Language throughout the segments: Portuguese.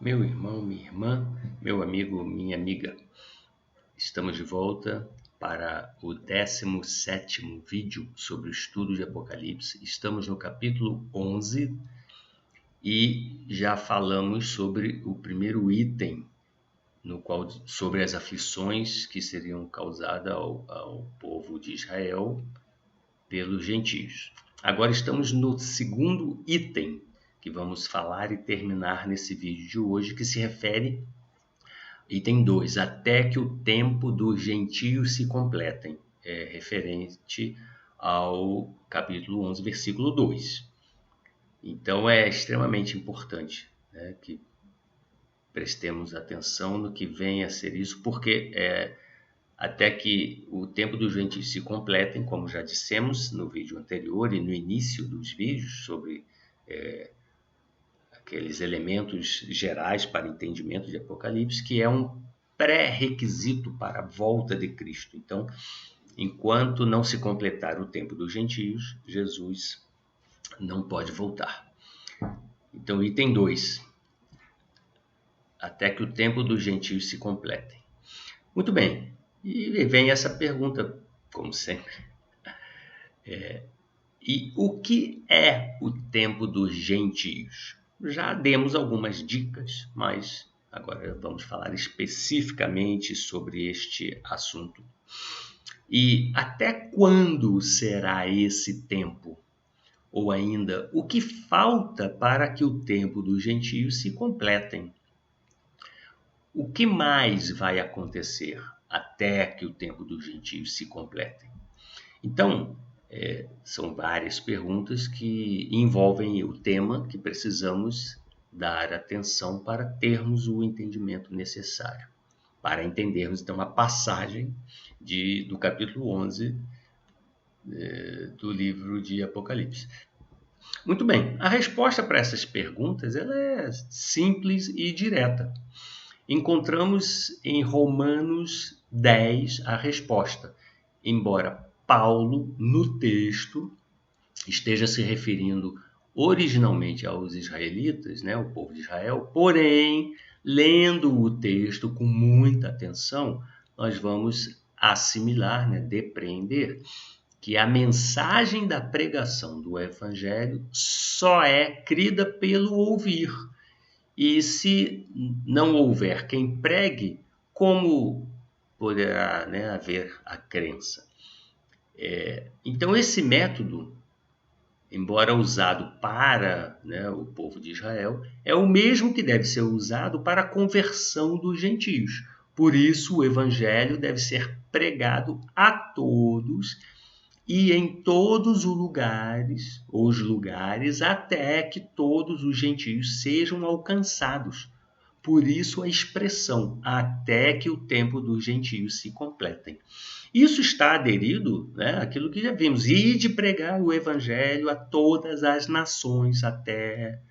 Meu irmão, minha irmã, meu amigo, minha amiga, estamos de volta para o 17º vídeo sobre o estudo de Apocalipse. Estamos no capítulo 11 e já falamos sobre o primeiro item, sobre as aflições que seriam causadas ao povo de Israel pelos gentios. Agora estamos no segundo item que vamos falar e terminar nesse vídeo de hoje, que se refere, item 2, até que o tempo dos gentios se completem, referente ao capítulo 11, versículo 2. Então é extremamente importante, né, que prestemos atenção no que vem a ser isso, porque até que o tempo dos gentios se completem, como já dissemos no vídeo anterior e no início dos vídeos sobre aqueles elementos gerais para entendimento de Apocalipse, que é um pré-requisito para a volta de Cristo. Então, enquanto não se completar o tempo dos gentios, Jesus não pode voltar. Então, item 2, até que o tempo dos gentios se completem. Muito bem, e vem essa pergunta, como sempre. E o que é o tempo dos gentios? Já demos algumas dicas, mas agora vamos falar especificamente sobre este assunto. E até quando será esse tempo? Ou ainda, o que falta para que o tempo dos gentios se completem? O que mais vai acontecer até que o tempo dos gentios se completem? Então, são várias perguntas que envolvem o tema que precisamos dar atenção para termos o entendimento necessário, para entendermos então a passagem do capítulo 11 do livro de Apocalipse. Muito bem, a resposta para essas perguntas ela é simples e direta. Encontramos em Romanos 10 a resposta, embora Paulo, no texto, esteja se referindo originalmente aos israelitas, né, o povo de Israel, porém, lendo o texto com muita atenção, nós vamos assimilar, né, depreender, que a mensagem da pregação do Evangelho só é crida pelo ouvir. E se não houver quem pregue, como poderá, né, haver a crença? Então, esse método, embora usado para, né, o povo de Israel, é o mesmo que deve ser usado para a conversão dos gentios. Por isso, o evangelho deve ser pregado a todos e em todos os lugares, até que todos os gentios sejam alcançados. Por isso a expressão, até que o tempo dos gentios se completem. Isso está aderido, né, àquilo que já vimos, e de pregar o evangelho a todas as nações até,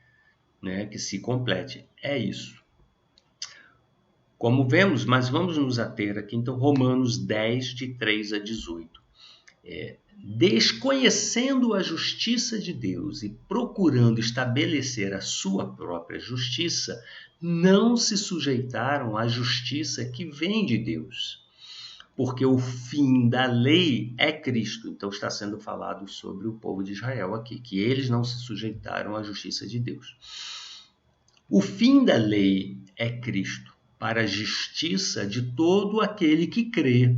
né, que se complete. É isso. Como vemos, mas vamos nos ater aqui, então, Romanos 10, de 3 a 18. Desconhecendo a justiça de Deus e procurando estabelecer a sua própria justiça, não se sujeitaram à justiça que vem de Deus. Porque o fim da lei é Cristo. Então está sendo falado sobre o povo de Israel aqui, que eles não se sujeitaram à justiça de Deus. O fim da lei é Cristo, para a justiça de todo aquele que crê.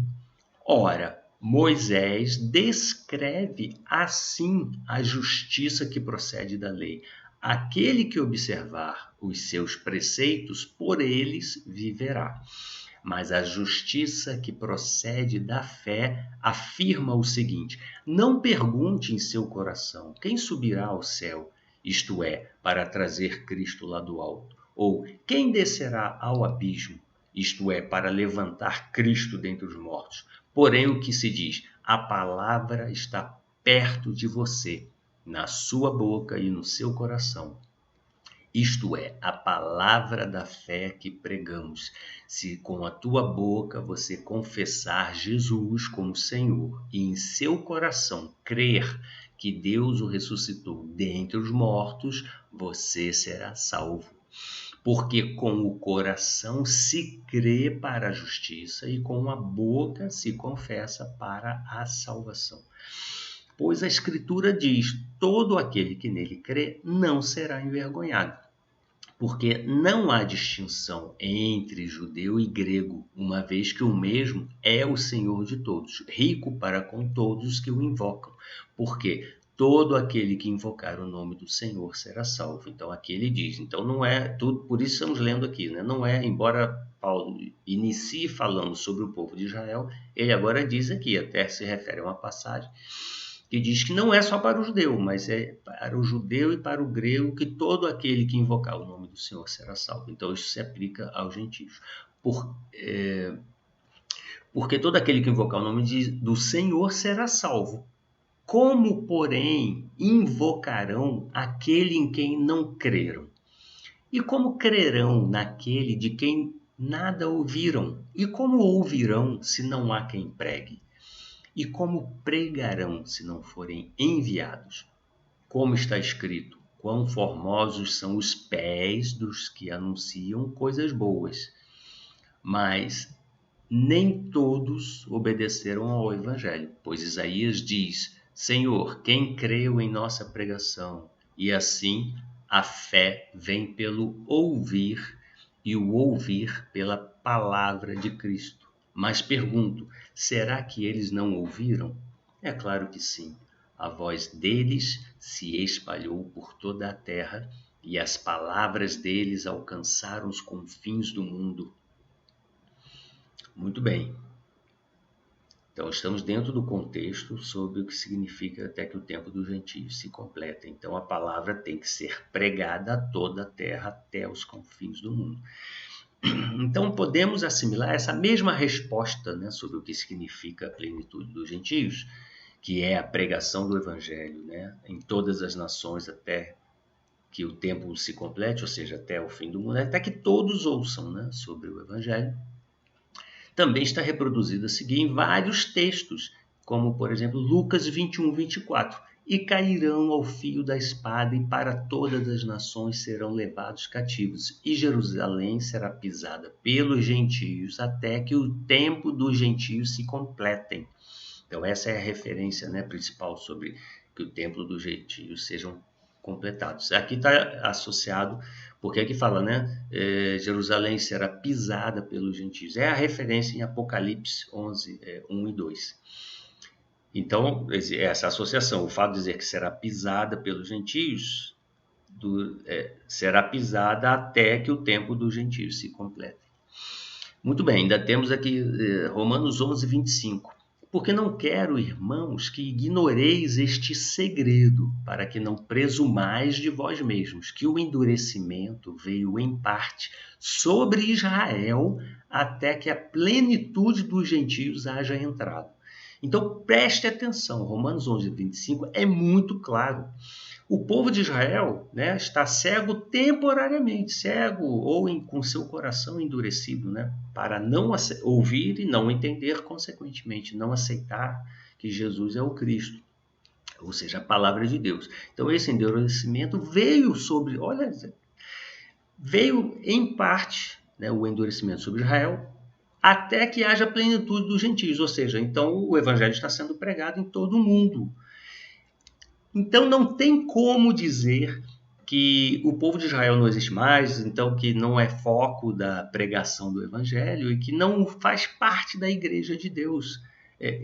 Ora, Moisés descreve assim a justiça que procede da lei. Aquele que observar os seus preceitos, por eles viverá. Mas a justiça que procede da fé afirma o seguinte: não pergunte em seu coração quem subirá ao céu, isto é, para trazer Cristo lá do alto, ou quem descerá ao abismo, isto é, para levantar Cristo dentre os mortos. Porém, o que se diz? A palavra está perto de você, na sua boca e no seu coração. Isto é, a palavra da fé que pregamos. Se com a tua boca você confessar Jesus como Senhor e em seu coração crer que Deus o ressuscitou dentre os mortos, você será salvo. Porque com o coração se crê para a justiça e com a boca se confessa para a salvação. Pois a Escritura diz: todo aquele que nele crê não será envergonhado. Porque não há distinção entre judeu e grego, uma vez que o mesmo é o Senhor de todos, rico para com todos os que o invocam. Porque todo aquele que invocar o nome do Senhor será salvo. Então aqui ele diz, então não é tudo, por isso estamos lendo aqui, né? Não é, embora Paulo inicie falando sobre o povo de Israel, ele agora diz aqui, até se refere a uma passagem, que diz que não é só para o judeu, mas é para o judeu e para o grego que todo aquele que invocar o nome do Senhor será salvo. Então isso se aplica aos gentios. Porque todo aquele que invocar o nome do Senhor será salvo. Como, porém, invocarão aquele em quem não creram? E como crerão naquele de quem nada ouviram? E como ouvirão se não há quem pregue? E como pregarão se não forem enviados? Como está escrito: quão formosos são os pés dos que anunciam coisas boas. Mas nem todos obedeceram ao Evangelho, pois Isaías diz: Senhor, quem creu em nossa pregação? E assim a fé vem pelo ouvir, e o ouvir pela palavra de Cristo. Mas pergunto, será que eles não ouviram? É claro que sim. A voz deles se espalhou por toda a terra e as palavras deles alcançaram os confins do mundo. Muito bem. Então, estamos dentro do contexto sobre o que significa até que o tempo dos gentios se complete. Então, a palavra tem que ser pregada a toda a terra, até os confins do mundo. Então, podemos assimilar essa mesma resposta, né, sobre o que significa a plenitude dos gentios, que é a pregação do Evangelho, né, em todas as nações até que o tempo se complete, ou seja, até o fim do mundo, até que todos ouçam, né, sobre o Evangelho. Também está reproduzido a seguir em vários textos, como, por exemplo, Lucas 21, 24. E cairão ao fio da espada, e para todas as nações serão levados cativos, e Jerusalém será pisada pelos gentios, até que o tempo dos gentios se completem. Então, essa é a referência, né, principal sobre que o templo dos gentios sejam completados. Aqui está associado, porque aqui fala, né, Jerusalém será pisada pelos gentios. É a referência em Apocalipse 11, 1 e 2. Então, essa associação, o fato de dizer que será pisada pelos gentios, será pisada até que o tempo dos gentios se complete. Muito bem, ainda temos aqui Romanos 11, 25. Porque não quero, irmãos, que ignoreis este segredo, para que não presumais de vós mesmos, que o endurecimento veio em parte sobre Israel, até que a plenitude dos gentios haja entrado. Então preste atenção, Romanos 11, 25 é muito claro. O povo de Israel, né, está cego temporariamente, cego ou com seu coração endurecido, né, para não ouvir e não entender, consequentemente, não aceitar que Jesus é o Cristo, ou seja, a palavra de Deus. Então, esse endurecimento veio veio em parte, né, o endurecimento sobre Israel, até que haja plenitude dos gentios, ou seja, então o evangelho está sendo pregado em todo o mundo. Então não tem como dizer que o povo de Israel não existe mais, então que não é foco da pregação do evangelho e que não faz parte da igreja de Deus.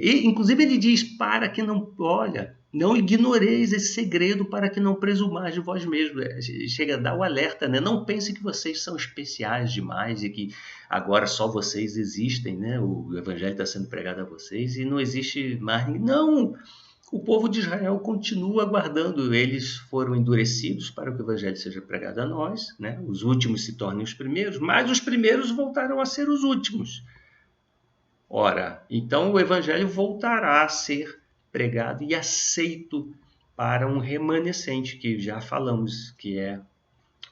Inclusive ele diz, para que não ignoreis esse segredo, para que não presumais de vós mesmos. Chega a dar o alerta, né? Não pense que vocês são especiais demais e que agora só vocês existem, né? O evangelho está sendo pregado a vocês e não existe mais ninguém. Não! O povo de Israel continua aguardando. Eles foram endurecidos para que o evangelho seja pregado a nós, né? Os últimos se tornem os primeiros, mas os primeiros voltaram a ser os últimos. Ora, então o evangelho voltará a ser pregado e aceito para um remanescente, que já falamos que é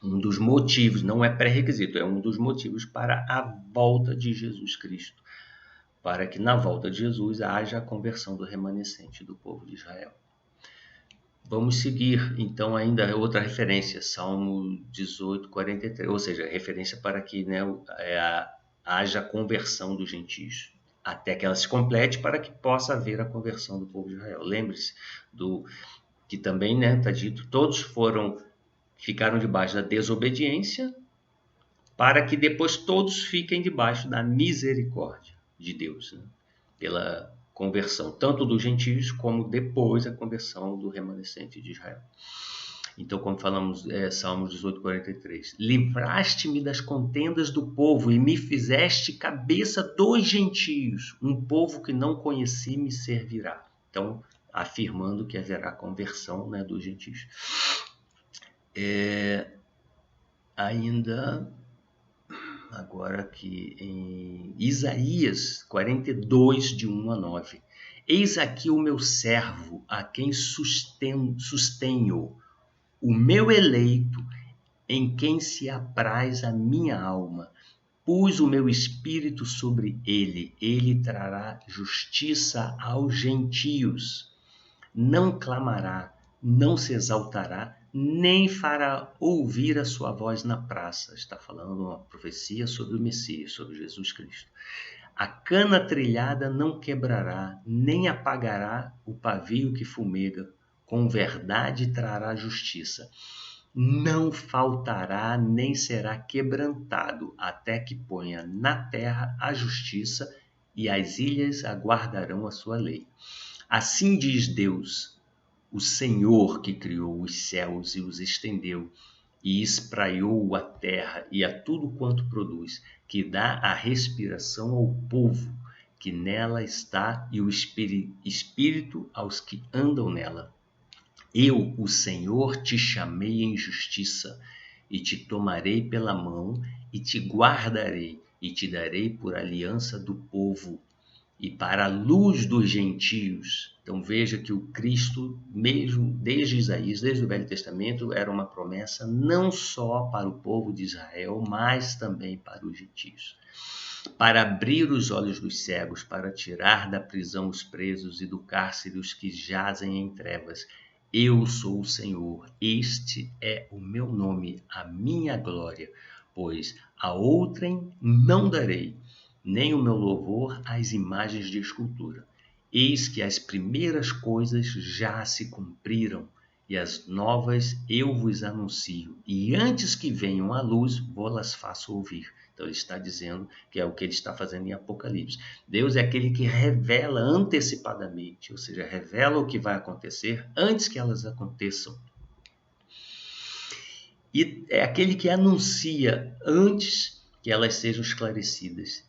um dos motivos, não é pré-requisito, é um dos motivos para a volta de Jesus Cristo, para que na volta de Jesus haja a conversão do remanescente do povo de Israel. Vamos seguir, então, ainda outra referência, Salmo 18, 43, ou seja, referência para que, né, haja conversão dos gentios, até que ela se complete para que possa haver a conversão do povo de Israel. Lembre-se do que também, né, está dito, todos ficaram debaixo da desobediência, para que depois todos fiquem debaixo da misericórdia de Deus, né? Pela conversão, tanto dos gentios como depois a conversão do remanescente de Israel. Então, como falamos, Salmos 18, 43. Livraste-me das contendas do povo e me fizeste cabeça dos gentios. Um povo que não conheci me servirá. Então, afirmando que haverá conversão, né, dos gentios. Ainda, agora aqui em Isaías 42, de 1 a 9. Eis aqui o meu servo, a quem sustenho, o meu eleito, em quem se apraz a minha alma. Pus o meu espírito sobre ele, ele trará justiça aos gentios. Não clamará, não se exaltará, nem fará ouvir a sua voz na praça. Está falando uma profecia sobre o Messias, sobre Jesus Cristo. A cana trilhada não quebrará, nem apagará o pavio que fumega. Com verdade trará justiça. Não faltará, nem será quebrantado, até que ponha na terra a justiça e as ilhas aguardarão a sua lei. Assim diz Deus, o Senhor que criou os céus e os estendeu, e espraiou a terra e a tudo quanto produz, que dá a respiração ao povo que nela está e o espírito aos que andam nela. Eu, o Senhor, te chamei em justiça, e te tomarei pela mão, e te guardarei, e te darei por aliança do povo, e para a luz dos gentios. Então veja que o Cristo, mesmo desde Isaías, desde o Velho Testamento, era uma promessa não só para o povo de Israel, mas também para os gentios. Para abrir os olhos dos cegos, para tirar da prisão os presos e do cárcere os que jazem em trevas. Eu sou o Senhor, este é o meu nome, a minha glória, pois a outrem não darei, nem o meu louvor às imagens de escultura. Eis que as primeiras coisas já se cumpriram, e as novas eu vos anuncio, e antes que venham à luz, vou-las faço ouvir. Então ele está dizendo que é o que ele está fazendo em Apocalipse. Deus é aquele que revela antecipadamente, ou seja, revela o que vai acontecer antes que elas aconteçam. E é aquele que anuncia antes que elas sejam esclarecidas.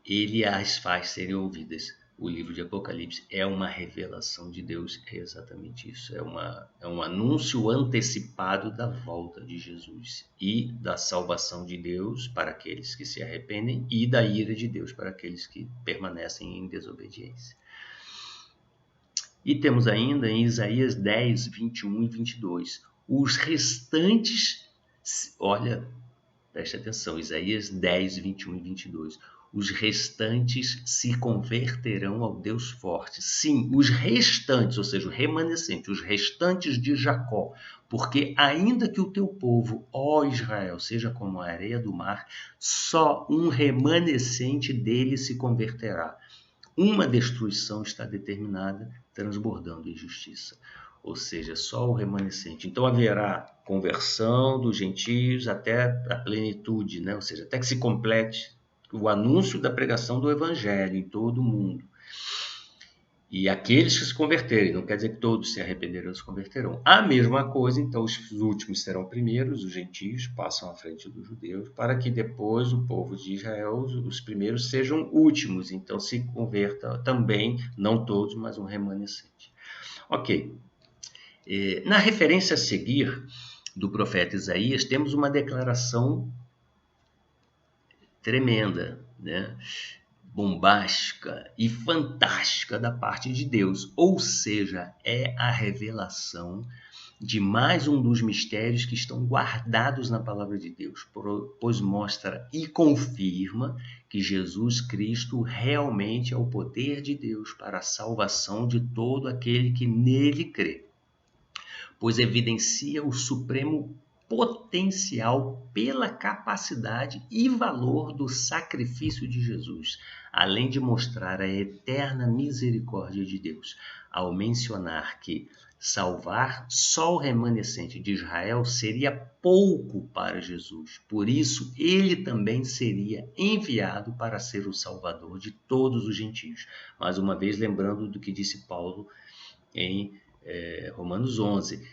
Ele as faz serem ouvidas. O livro de Apocalipse é uma revelação de Deus, é exatamente isso. É um anúncio antecipado da volta de Jesus e da salvação de Deus para aqueles que se arrependem e da ira de Deus para aqueles que permanecem em desobediência. E temos ainda em Isaías 10, 21 e 22, os restantes, olha, preste atenção, Isaías 10, 21 e 22. Os restantes se converterão ao Deus forte. Sim, os restantes, ou seja, o remanescente, os restantes de Jacó. Porque ainda que o teu povo, ó Israel, seja como a areia do mar, só um remanescente dele se converterá. Uma destruição está determinada, transbordando em justiça. Ou seja, só o remanescente. Então haverá conversão dos gentios até a plenitude, né? Ou seja, até que se complete o anúncio da pregação do evangelho em todo o mundo. E aqueles que se converterem, não quer dizer que todos se arrependerão, se converterão. A mesma coisa, então, os últimos serão primeiros, os gentios passam à frente dos judeus, para que depois o povo de Israel, os primeiros, sejam últimos. Então se converta também, não todos, mas um remanescente. Ok. Na referência a seguir do profeta Isaías, temos uma declaração tremenda, né? Bombástica e fantástica da parte de Deus, ou seja, é a revelação de mais um dos mistérios que estão guardados na palavra de Deus, pois mostra e confirma que Jesus Cristo realmente é o poder de Deus para a salvação de todo aquele que nele crê. pois evidencia o supremo potencial pela capacidade e valor do sacrifício de Jesus, além de mostrar a eterna misericórdia de Deus, ao mencionar que salvar só o remanescente de Israel seria pouco para Jesus. Por isso, ele também seria enviado para ser o salvador de todos os gentios. Mais uma vez, lembrando do que disse Paulo em Romanos 11,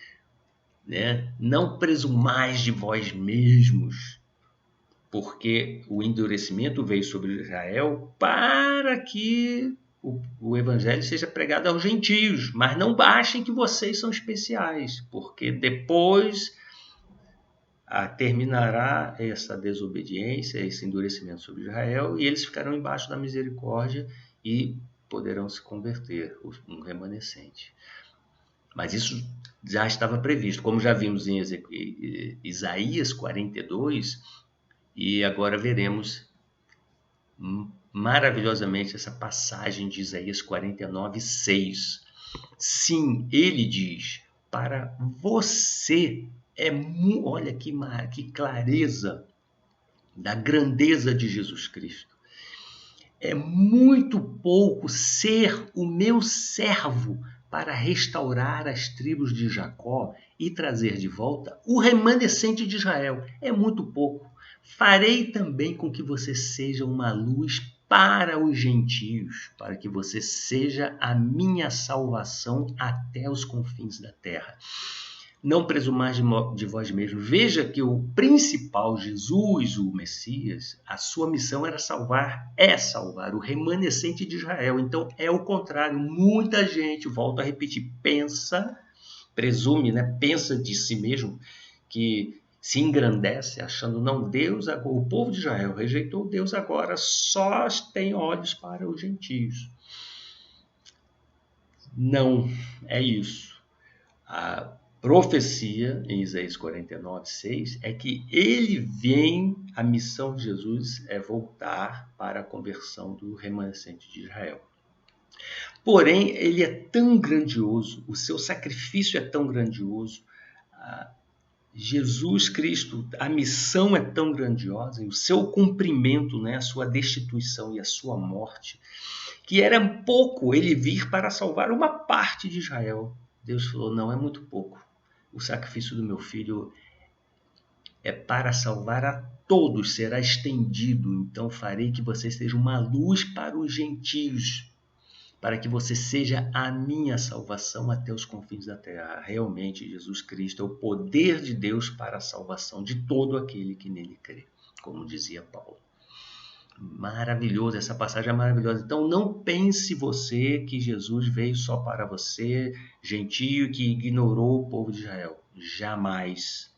né? Não presumais de vós mesmos, porque o endurecimento veio sobre Israel para que o evangelho seja pregado aos gentios, mas não achem que vocês são especiais, porque depois terminará essa desobediência, esse endurecimento sobre Israel, e eles ficarão embaixo da misericórdia e poderão se converter, um remanescente. Mas isso já estava previsto, como já vimos em Isaías 42, e agora veremos maravilhosamente essa passagem de Isaías 49, 6. Sim, ele diz, para você olha que clareza da grandeza de Jesus Cristo. É muito pouco ser o meu servo para restaurar as tribos de Jacó e trazer de volta o remanescente de Israel. É muito pouco. Farei também com que você seja uma luz para os gentios, para que você seja a minha salvação até os confins da terra. Não presumais de vós mesmos. Veja que o principal, Jesus, o Messias, a sua missão era salvar o remanescente de Israel. Então é o contrário. Muita gente, volto a repetir, presume, né? Pensa de si mesmo, que se engrandece achando, não, Deus, o povo de Israel rejeitou Deus, agora só tem olhos para os gentios. Não é isso. A profecia em Isaías 49, 6 é que a missão de Jesus é voltar para a conversão do remanescente de Israel. Porém, ele é tão grandioso, o seu sacrifício é tão grandioso, Jesus Cristo, a missão é tão grandiosa, e o seu cumprimento, né, a sua destituição e a sua morte, que era pouco ele vir para salvar uma parte de Israel. Deus falou, não, é muito pouco. O sacrifício do meu filho é para salvar a todos, será estendido. Então farei que você seja uma luz para os gentios, para que você seja a minha salvação até os confins da terra. Realmente, Jesus Cristo é o poder de Deus para a salvação de todo aquele que nele crê, como dizia Paulo. Maravilhoso, essa passagem é maravilhosa. Então não pense você que Jesus veio só para você, gentio, que ignorou o povo de Israel. Jamais.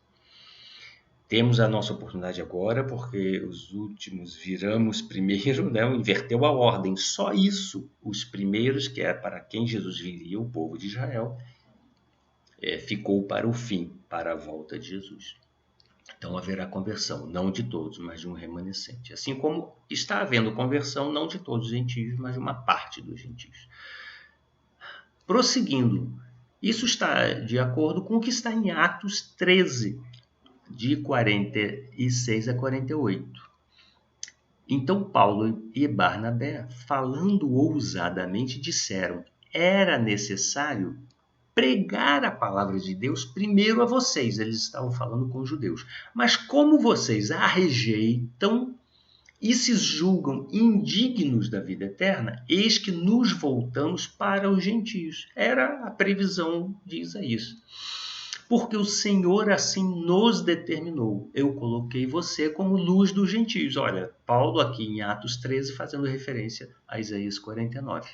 Temos a nossa oportunidade agora, porque os últimos viramos primeiro, né? Inverteu a ordem. Só isso, os primeiros, que é para quem Jesus viria, o povo de Israel, ficou para o fim, para a volta de Jesus. Então haverá conversão, não de todos, mas de um remanescente. Assim como está havendo conversão, não de todos os gentios, mas de uma parte dos gentios. Prosseguindo, isso está de acordo com o que está em Atos 13, de 46 a 48. Então Paulo e Barnabé, falando ousadamente, disseram: era necessário pregar a palavra de Deus primeiro a vocês. Eles estavam falando com os judeus. Mas como vocês a rejeitam e se julgam indignos da vida eterna, eis que nos voltamos para os gentios. Era a previsão de Isaías. Porque o Senhor assim nos determinou. Eu coloquei você como luz dos gentios. Olha, Paulo aqui em Atos 13 fazendo referência a Isaías 49.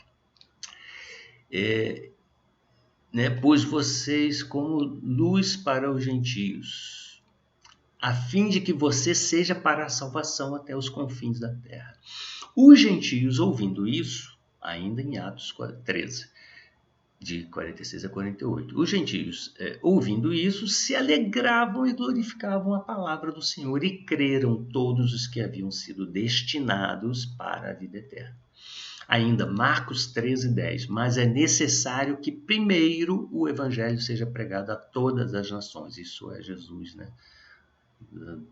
Pôs vocês como luz para os gentios, a fim de que você seja para a salvação até os confins da terra. Os gentios, ouvindo isso, ainda em Atos 13, de 46 a 48, os gentios, ouvindo isso, se alegravam e glorificavam a palavra do Senhor, e creram todos os que haviam sido destinados para a vida eterna. Ainda, Marcos 13:10. Mas é necessário que primeiro o evangelho seja pregado a todas as nações. Isso é Jesus, né?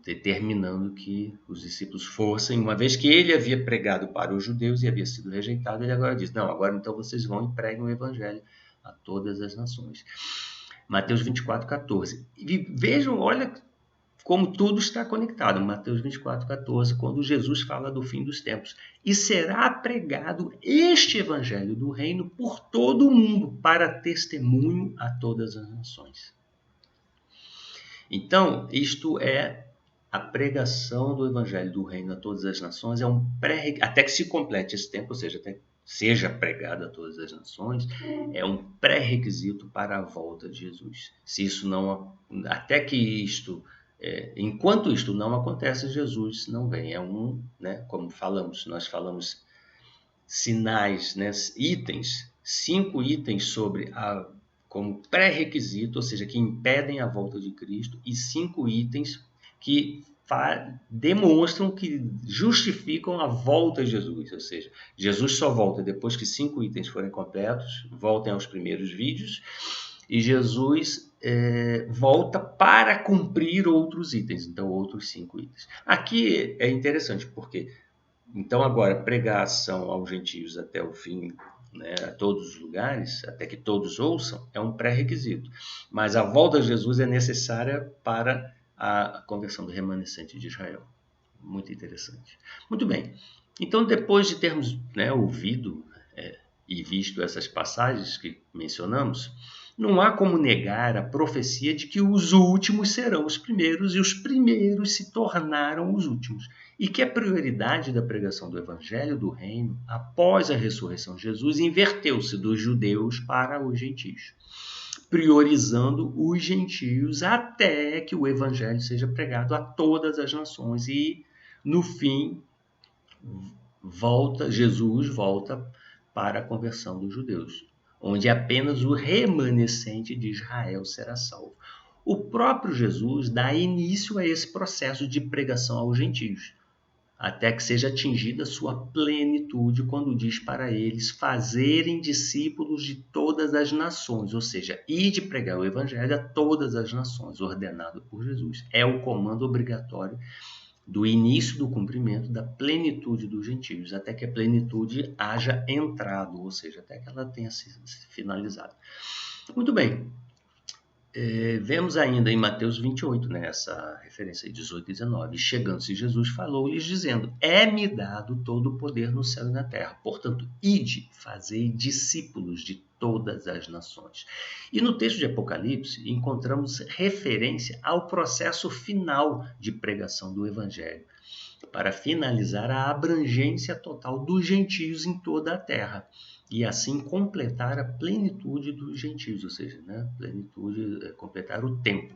Determinando que os discípulos fossem, uma vez que ele havia pregado para os judeus e havia sido rejeitado, ele agora diz, não, agora então vocês vão e preguem o evangelho a todas as nações. Mateus 24:14. E vejam, olha como tudo está conectado. Mateus 24:14, quando Jesus fala do fim dos tempos. E será pregado este evangelho do reino por todo o mundo, para testemunho a todas as nações. Então, isto é a pregação do evangelho do reino a todas as nações, é um até que se complete esse tempo, ou seja, até que seja pregado a todas as nações, é um pré-requisito para a volta de Jesus. Se isso não, até que isto, enquanto isto não acontece, Jesus não vem. É né, como nós falamos sinais, né, itens, 5 itens como pré-requisito, ou seja, que impedem a volta de Cristo, e 5 itens que demonstram que justificam a volta de Jesus, ou seja, Jesus só volta depois que 5 itens forem completos. Voltem aos primeiros vídeos, e Jesus volta para cumprir outros itens, então outros 5 itens. Aqui é interessante porque então agora pregação aos gentios até o fim, né, a todos os lugares, até que todos ouçam, é um pré-requisito. Mas a volta de Jesus é necessária para a conversão do remanescente de Israel. Muito interessante. Muito bem. Então, depois de termos, né, ouvido e visto essas passagens que mencionamos, não há como negar a profecia de que os últimos serão os primeiros e os primeiros se tornaram os últimos, e que a prioridade da pregação do Evangelho do Reino após a ressurreição de Jesus inverteu-se dos judeus para os gentios, priorizando os gentios até que o Evangelho seja pregado a todas as nações e, no fim, Jesus volta para a conversão dos judeus, onde apenas o remanescente de Israel será salvo. O próprio Jesus dá início a esse processo de pregação aos gentios, até que seja atingida sua plenitude, quando diz para eles fazerem discípulos de todas as nações, ou seja, ide pregar o evangelho a todas as nações, ordenado por Jesus. É o comando obrigatório do início do cumprimento da plenitude dos gentios, até que a plenitude haja entrado, ou seja, até que ela tenha sido finalizada. Muito bem. Vemos ainda em Mateus 28, né, essa referência aí, 18 e 19. Chegando-se Jesus, falou-lhes dizendo, é-me dado todo o poder no céu e na terra. Portanto, ide, fazei discípulos de todas as nações. E no texto de Apocalipse, encontramos referência ao processo final de pregação do Evangelho, para finalizar a abrangência total dos gentios em toda a terra, e assim completar a plenitude dos gentios, ou seja, né, completar o tempo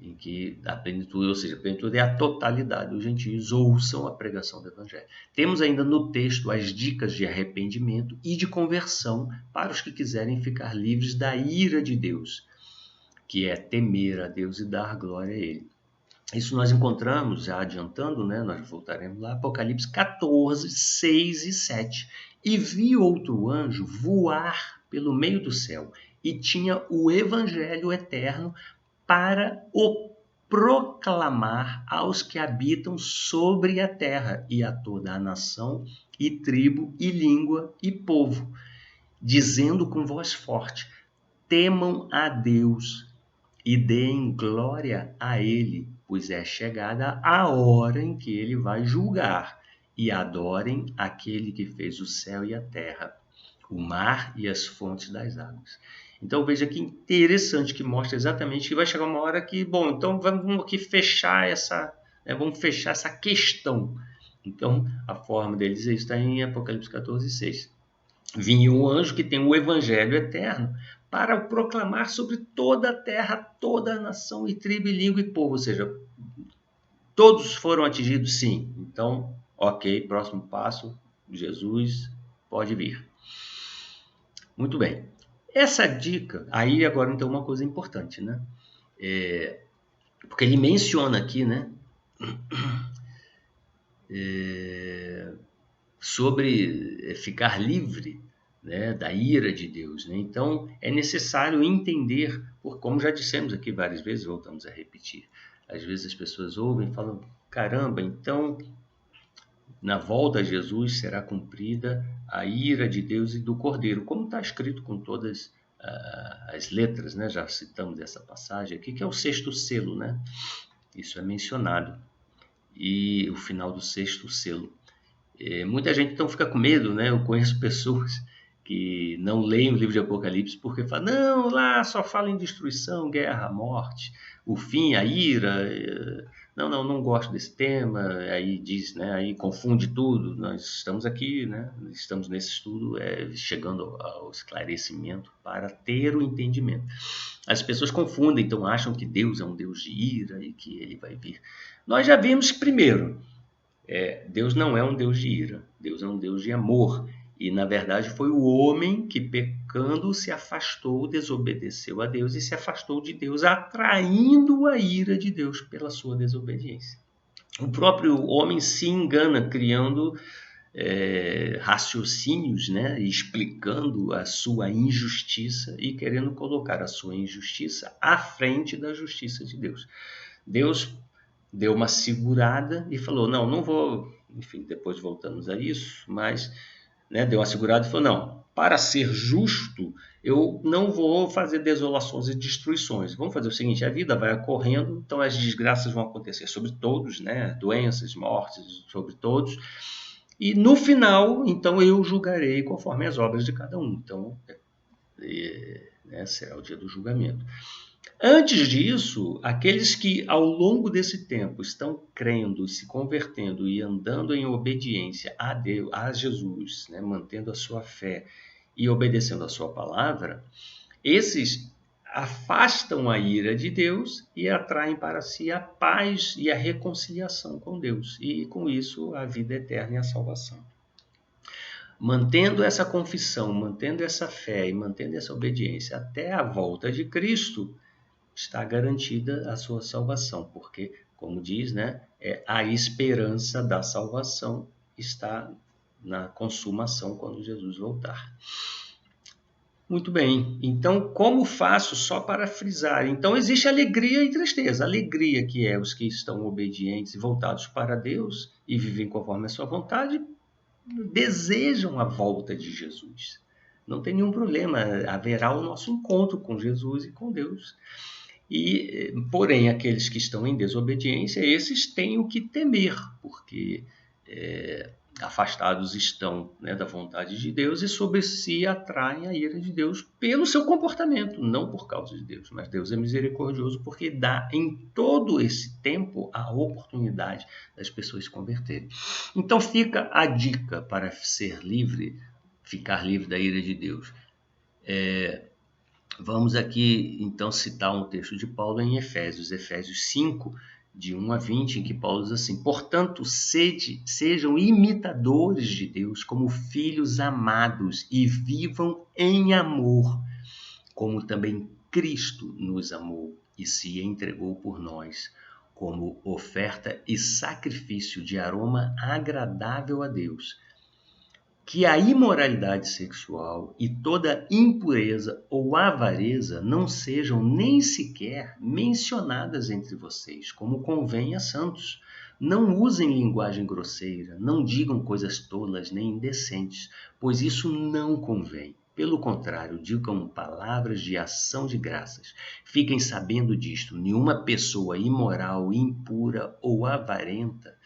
em que a plenitude, ou seja, a plenitude é a totalidade dos gentios, ouçam a pregação do Evangelho. Temos ainda no texto as dicas de arrependimento e de conversão para os que quiserem ficar livres da ira de Deus, que é temer a Deus e dar glória a Ele. Isso nós encontramos, já adiantando, né, nós voltaremos lá, Apocalipse 14, 6 e 7. E vi outro anjo voar pelo meio do céu, e tinha o evangelho eterno para o proclamar aos que habitam sobre a terra, e a toda a nação, e tribo, e língua, e povo, dizendo com voz forte, temam a Deus e deem glória a Ele, pois é chegada a hora em que Ele vai julgar, e adorem aquele que fez o céu e a terra, o mar e as fontes das águas. Então veja que interessante, que mostra exatamente que vai chegar uma hora que, bom, então vamos aqui fechar vamos fechar essa questão. Então a forma deles dizer isso está em Apocalipse 14, 6. Vinha um anjo que tem o evangelho eterno para proclamar sobre toda a terra, toda a nação e tribo e língua e povo. Ou seja, todos foram atingidos? Sim. Então, ok, próximo passo, Jesus pode vir. Muito bem. Essa dica, aí agora então uma coisa importante, né? Porque ele menciona aqui, né? sobre ficar livre, né, da ira de Deus, né? Então é necessário entender, como já dissemos aqui várias vezes, voltamos a repetir. Às vezes as pessoas ouvem e falam: caramba, então na volta a Jesus será cumprida a ira de Deus e do Cordeiro, como está escrito com todas as letras, né? Já citamos essa passagem aqui, que é o sexto selo, né? Isso é mencionado. E o final do sexto selo. Muita gente então fica com medo, né? Eu conheço pessoas que não leem o livro de Apocalipse porque falam: não, lá só fala em destruição, guerra, morte, o fim, a ira. Não gosto desse tema. Aí diz, né? Aí confunde tudo. Nós estamos aqui, né? Estamos nesse estudo, chegando ao esclarecimento para ter o entendimento. As pessoas confundem, então acham que Deus é um Deus de ira e que ele vai vir. Nós já vimos primeiro. Deus não é um Deus de ira, Deus é um Deus de amor. E, na verdade, foi o homem que, pecando, se afastou, desobedeceu a Deus e se afastou de Deus, atraindo a ira de Deus pela sua desobediência. O próprio homem se engana, criando raciocínios, né, explicando a sua injustiça e querendo colocar a sua injustiça à frente da justiça de Deus. Deus deu uma segurada e falou: não vou, enfim, depois voltamos a isso, mas, né, deu uma segurada e falou: não, para ser justo, eu não vou fazer desolações e destruições. Vamos fazer o seguinte: a vida vai ocorrendo, então as desgraças vão acontecer sobre todos, né, doenças, mortes, sobre todos, e no final, então, eu julgarei conforme as obras de cada um. Então, né, será o dia do julgamento. Antes disso, aqueles que ao longo desse tempo estão crendo, se convertendo e andando em obediência a Deus, a Jesus, né, mantendo a sua fé e obedecendo a sua palavra, esses afastam a ira de Deus e atraem para si a paz e a reconciliação com Deus, e com isso a vida eterna e a salvação. Mantendo essa confissão, mantendo essa fé e mantendo essa obediência até a volta de Cristo, está garantida a sua salvação, porque, como diz, né, a esperança da salvação está na consumação quando Jesus voltar. Muito bem, então como faço, só para frisar? Então existe alegria e tristeza. Alegria, que é os que estão obedientes e voltados para Deus e vivem conforme a sua vontade, desejam a volta de Jesus. Não tem nenhum problema, haverá o nosso encontro com Jesus e com Deus. Porém, aqueles que estão em desobediência, esses têm o que temer, porque afastados estão, né, da vontade de Deus e sobre si atraem a ira de Deus pelo seu comportamento, não por causa de Deus. Mas Deus é misericordioso porque dá em todo esse tempo a oportunidade das pessoas se converterem. Então fica a dica para ser livre, ficar livre da ira de Deus. Vamos aqui, então, citar um texto de Paulo em Efésios 5, de 1 a 20, em que Paulo diz assim: portanto, sejam imitadores de Deus como filhos amados e vivam em amor, como também Cristo nos amou e se entregou por nós, como oferta e sacrifício de aroma agradável a Deus. Que a imoralidade sexual e toda impureza ou avareza não sejam nem sequer mencionadas entre vocês, como convém a santos. Não usem linguagem grosseira, não digam coisas tolas nem indecentes, pois isso não convém. Pelo contrário, digam palavras de ação de graças. Fiquem sabendo disto: nenhuma pessoa imoral, impura ou avarenta,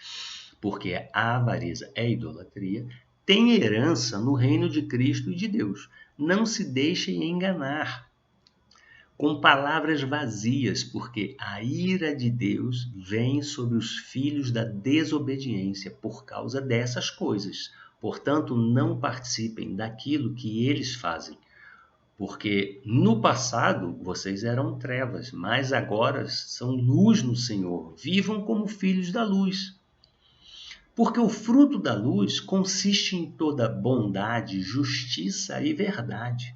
porque a avareza é idolatria, tem herança no reino de Cristo e de Deus. Não se deixem enganar com palavras vazias, porque a ira de Deus vem sobre os filhos da desobediência por causa dessas coisas. Portanto, não participem daquilo que eles fazem, porque no passado vocês eram trevas, mas agora são luz no Senhor. Vivam como filhos da luz. Porque o fruto da luz consiste em toda bondade, justiça e verdade,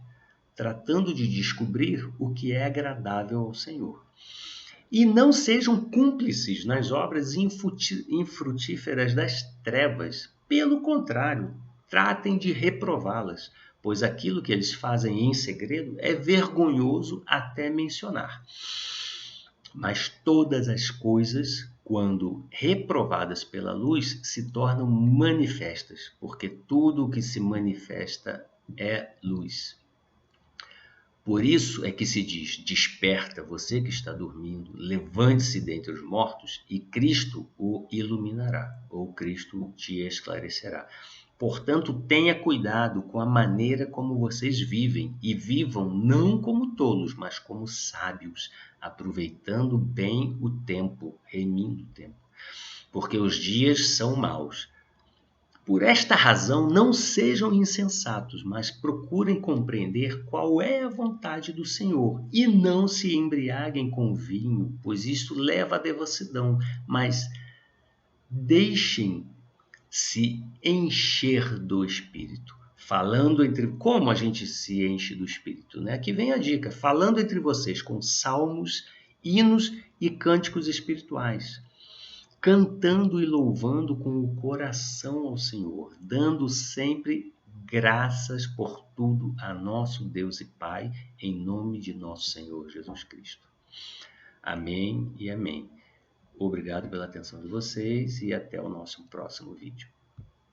tratando de descobrir o que é agradável ao Senhor. E não sejam cúmplices nas obras infrutíferas das trevas. Pelo contrário, tratem de reprová-las, pois aquilo que eles fazem em segredo é vergonhoso até mencionar. Mas todas as coisas, quando reprovadas pela luz, se tornam manifestas, porque tudo o que se manifesta é luz. Por isso é que se diz: desperta, você que está dormindo, levante-se dentre os mortos e Cristo o iluminará, ou Cristo te esclarecerá. Portanto, tenha cuidado com a maneira como vocês vivem, e vivam não como tolos, mas como sábios, aproveitando bem o tempo, remindo o tempo, porque os dias são maus. Por esta razão, não sejam insensatos, mas procurem compreender qual é a vontade do Senhor, e não se embriaguem com vinho, pois isto leva à devassidão, mas deixem-se encher do Espírito. Como a gente se enche do Espírito, né? Aqui vem a dica: falando entre vocês com salmos, hinos e cânticos espirituais, cantando e louvando com o coração ao Senhor, dando sempre graças por tudo a nosso Deus e Pai, em nome de nosso Senhor Jesus Cristo. Amém e amém. Obrigado pela atenção de vocês e até o nosso próximo vídeo.